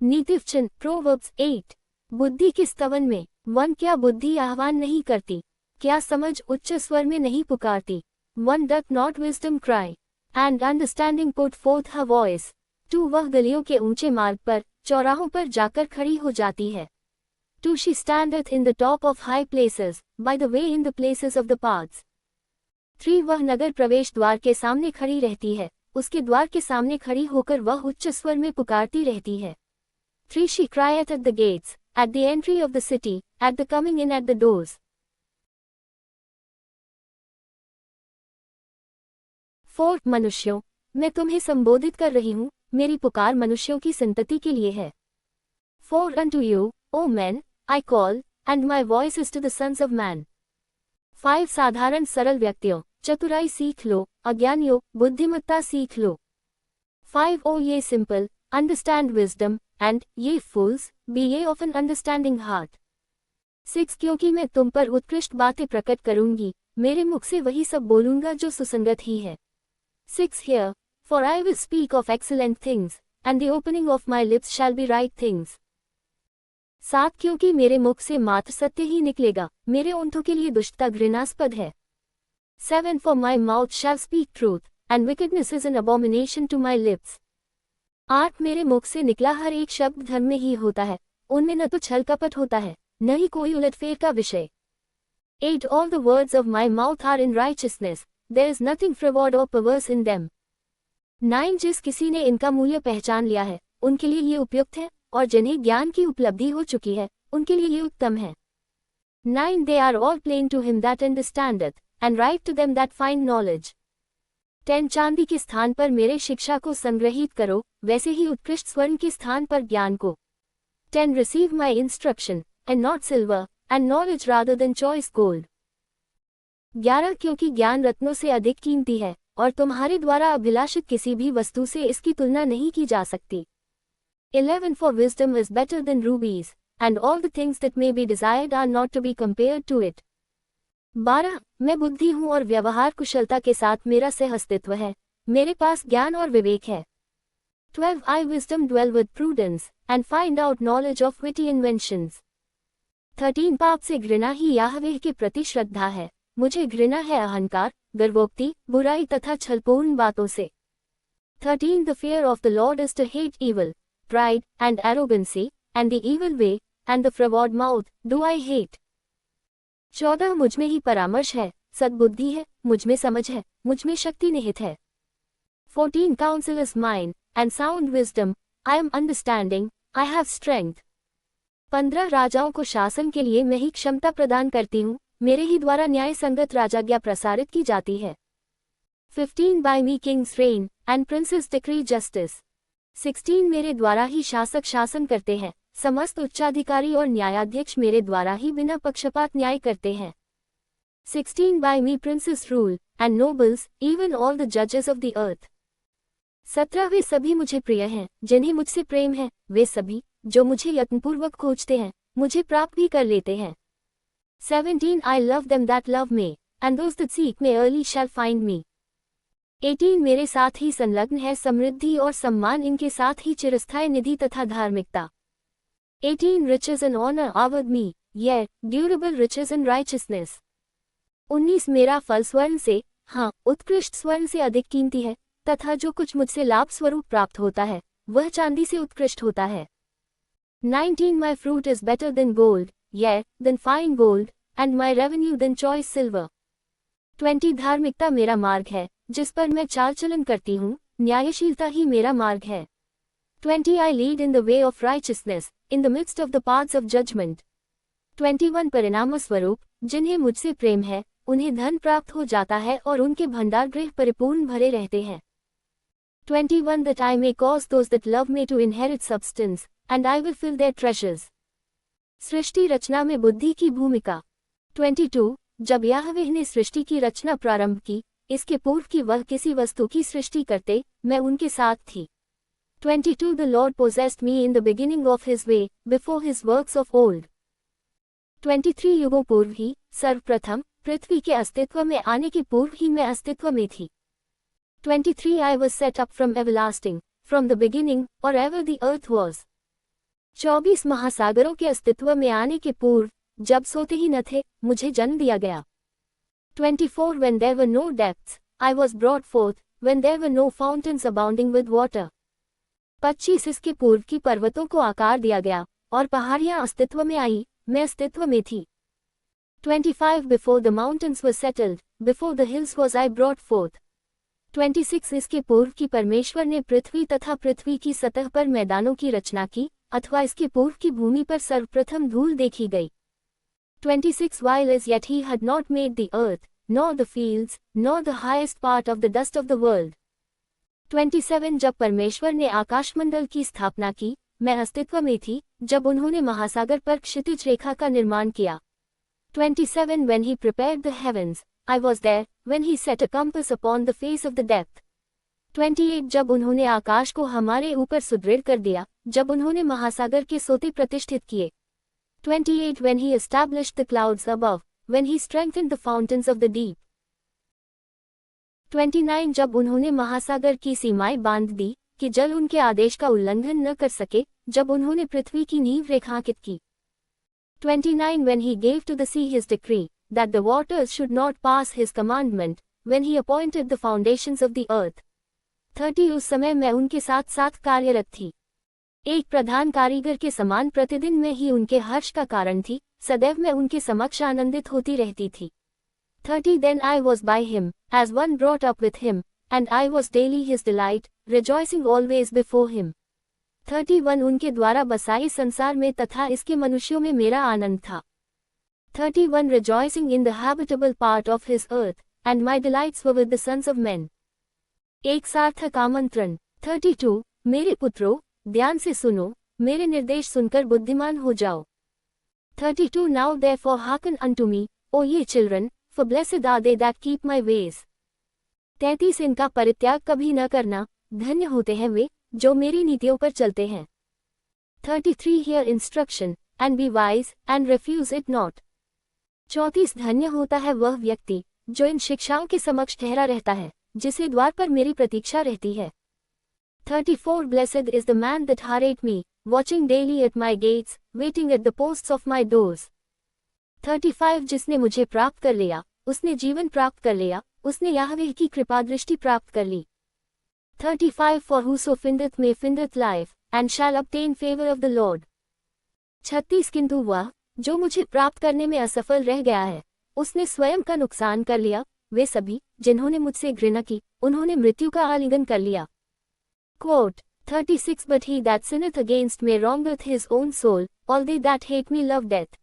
नीतिवचन proverbs 8। बुद्धि के स्तवन में 1। क्या बुद्धि आह्वान नहीं करती? क्या समझ उच्च स्वर में नहीं पुकारती? 1 Doth not wisdom cry, and understanding put forth her voice? 2 वह गलियों के ऊंचे मार्ग पर, चौराहों पर जाकर खड़ी हो जाती है। 2 She standeth in the top of high places, by the way in the places of the paths. 3 वह नगर प्रवेश द्वार के सामने खड़ी रहती है, उसके द्वार के सामने खड़ी होकर वह उच्च स्वर में पुकारती रहती है। 3 She crieth at the gates, at the entry of the city, at the coming in at the doors. 4 मनुष्यों, मैं तुम्हें संबोधित कर रही हूँ, मेरी पुकार मनुष्यों की संतति के लिए है। 4 Unto you, O men, I call, and my voice is to the sons of man. 5 साधारण सरल व्यक्तियों, चतुराई सीख लो, अज्ञानियों, बुद्धिमत्ता सीख लो। 5 O ye simple, understand wisdom, and ye fools, be ye of an understanding heart. 6 क्योंकि मैं तुम पर उत्कृष्ट बातें प्रकट करूंगी, मेरे मुख से वही सब बोलूंगा जो सुसंगत ही है। 6 Here, for I will speak of excellent things, and the opening of my lips shall be right things. 7 क्योंकि मेरे मुख से मात्र सत्य ही निकलेगा, मेरे ओंठों के लिए दुष्टता घृणास्पद है। 7 For my mouth shall speak truth, and wickedness is an abomination to my lips. 8 मेरे मुख से निकला हर एक शब्द धर्म में ही होता है, उनमें न तो छल कपट होता है, न ही कोई उलटफेर का विषय। 8 All the words of my mouth are in righteousness, there is nothing froward or perverse in them. 9 जिस किसी ने इनका मूल्य पहचान लिया है, उनके लिए ये उपयुक्त है, और जिन्हें ज्ञान की उपलब्धि हो चुकी है, उनके लिए ये उत्तम है। 9 They are all plain to him that understandeth, and right to them that find knowledge. 10 चांदी के स्थान पर मेरे शिक्षा को संग्रहित करो, वैसे ही उत्कृष्ट स्वर्ण के स्थान पर ज्ञान को। 10 Receive my instruction, and not silver, and knowledge rather than choice gold. 11 क्योंकि ज्ञान रत्नों से अधिक कीमती है, और तुम्हारे द्वारा अभिलाषित किसी भी वस्तु से इसकी तुलना नहीं की जा सकती। 11 For wisdom is better than rubies, and all the things that may be desired are not to be compared to it. 12 मैं बुद्धि हूँ और व्यवहार कुशलता के साथ मेरा सह अस्तित्व है, मेरे पास ज्ञान और विवेक है। 12 I wisdom dwell with prudence, and find out knowledge of witty inventions. 13 पाप से घृणा ही याहवेह के प्रति श्रद्धा है, मुझे घृणा है अहंकार, गर्वोक्ति, बुराई तथा छलपूर्ण बातों से। 13 The fear of the Lord is to hate evil, pride, and arrogancy, and the evil way, and the froward mouth, do I hate. 14 मुझ में ही परामर्श है, सद्बुद्धि है, मुझ में समझ है, मुझ में शक्ति निहित है। 14 Counsel is mine, and sound wisdom, I am understanding, I have strength. 15 राजाओं को शासन के लिए मैं ही क्षमता प्रदान करती हूँ, मेरे ही द्वारा न्याय संगत राजाज्ञा प्रसारित की जाती है। 15 By me kings reign, and princes decree justice. 16 मेरे द्वारा ही शासक शासन करते हैं, समस्त उच्चाधिकारी और न्यायाध्यक्ष मेरे द्वारा ही बिना पक्षपात न्याय करते हैं। 16 By me princes rule, and nobles, even all the judges of the earth. 17 वे सभी मुझे प्रिय हैं, जिन्हें मुझसे प्रेम है, वे सभी, जो मुझे यत्नपूर्वक खोजते हैं, मुझे प्राप्त भी कर लेते हैं। 17 I love them that love me, and those that seek me early shall find me. 18 मेरे साथ ही संलग्न है समृद्धि और सम्मान, इनके साथ ही चिरस्थायी निधि तथा धार्मिकता। 18 Riches and honor are with me, yea, durable riches and righteousness. 19 मेरा फल स्वर्ण से, हाँ, उत्कृष्ट स्वर्ण से अधिक कीमती है, तथा जो कुछ मुझसे लाभ स्वरूप प्राप्त होता है, वह चांदी से उत्कृष्ट होता है। 19 My fruit is better than gold, yea, than fine gold, and my revenue than choice silver. 20 धार्मिकता मेरा मार्ग है, जिस पर मैं चाल चलन करती हूँ, न्यायशीलता ही मेरा मार्ग है। 20 I lead in the way of righteousness, in the midst of the paths of judgment. 21 परिणाम स्वरूप, जिन्हें मुझसे प्रेम है, उन्हें धन प्राप्त हो जाता है और उनके भंडार गृह परिपूर्ण भरे रहते हैं। 21 That I may cause those that love me to inherit substance, and I will fill their treasures. सृष्टि रचना में बुद्धि की भूमिका। 22 जब याहवेह ने सृष्टि की रचना प्रारंभ की, इसके पूर्व की वह किसी वस्तु की सृष्टि करते, मैं उनके साथ थी। 22 The Lord possessed me in the beginning of his way, before his works of old. 23 युगों पूर्व ही, सर्वप्रथम, पृथ्वी के अस्तित्व में आने के पूर्व ही मैं अस्तित्व में थी। 23 I was set up from everlasting, from the beginning, or ever the earth was. 24 महासागरों के अस्तित्व में आने के पूर्व, जब सोते ही न थे, मुझे जन्म दिया गया। 24 When there were no depths, I was brought forth, when there were no fountains abounding with water. 25 इसके पूर्व की पर्वतों को आकार दिया गया, और पहाड़ियां अस्तित्व में आई, मैं अस्तित्व में थी। 25 Before the mountains were settled, before the hills was I brought forth. 26 इसके पूर्व की परमेश्वर ने पृथ्वी तथा पृथ्वी की सतह पर मैदानों की रचना की, अथवा इसके पूर्व की भूमि पर सर्वप्रथम धूल देखी गई। 26 While as yet he had not made the earth, nor the fields, nor the highest part of the dust of the world. 27 जब परमेश्वर ने आकाशमंडल की स्थापना की, मैं अस्तित्व में थी, जब उन्होंने महासागर पर क्षितिज रेखा का निर्माण किया। 27 When he prepared the heavens, I was there, when he set a compass upon the face of the depth. 28 जब उन्होंने आकाश को हमारे ऊपर सुदृढ़ कर दिया, जब उन्होंने महासागर के सोते प्रतिष्ठित किए। 28 When he established the clouds above, when he strengthened the fountains of the deep. 29 जब उन्होंने महासागर की सीमाएं बांध दी, कि जल उनके आदेश का उल्लंघन न कर सके, जब उन्होंने पृथ्वी की नींव रेखांकित की। 29 When he gave to the sea his decree, that the waters should not pass his commandment, when he appointed the foundations of the earth. 30 उस समय मैं उनके साथ साथ कार्यरत थी। एक प्रधान कारीगर के समान प्रतिदिन में ही उनके हर्ष का कारण थी, सदैव मैं उनके समक्ष आनंदित होती रहती थी। 30 Then I was by him, as one brought up with him, and I was daily his delight, rejoicing always before him. 31 उनके द्वारा बसाए संसार में तथा इसके मनुष्यों में मेरा आनंद था। 31 Rejoicing in the habitable part of his earth, and my delights were with the sons of men. एक सार्थक आमंत्रण। 32 मेरे पुत्रों, ध्यान से सुनो, मेरे निर्देश सुनकर बुद्धिमान हो जाओ। 32 Now therefore hearken unto me, O ye children, for blessed are they that keep my ways. 33 इनका परित्याग कभी न करना, धन्य होते हैं वे, जो मेरी नीतियों पर चलते हैं। 33 Hear instruction, and be wise, and refuse it not. 34 धन्य होता है वह व्यक्ति, जो इन शिक्षाओं के समक्ष ठहरा रहता है, जिसे द्वार पर मेरी प्रतीक्षा रहती है। 34 Blessed is the man that hurried me, watching daily at my gates, waiting at the posts of my doors. 35 जिसने मुझे प्राप्त कर लिया, उसने जीवन प्राप्त कर लिया, उसने याहवेह की कृपा दृष्टि प्राप्त कर ली। 35 For whoso findeth me findeth life, and shall obtain favor of the Lord. 36 किंतु वह, जो मुझे प्राप्त करने में असफल रह गया है, उसने स्वयं का नुकसान कर लिया, वे सभी, जिन्होंने मुझसे घृणा की, उन्होंने मृत्यु का आलिंगन कर लिया। Quote, 36 But he that sinneth against me wrongeth his own soul, all they that hate me love death.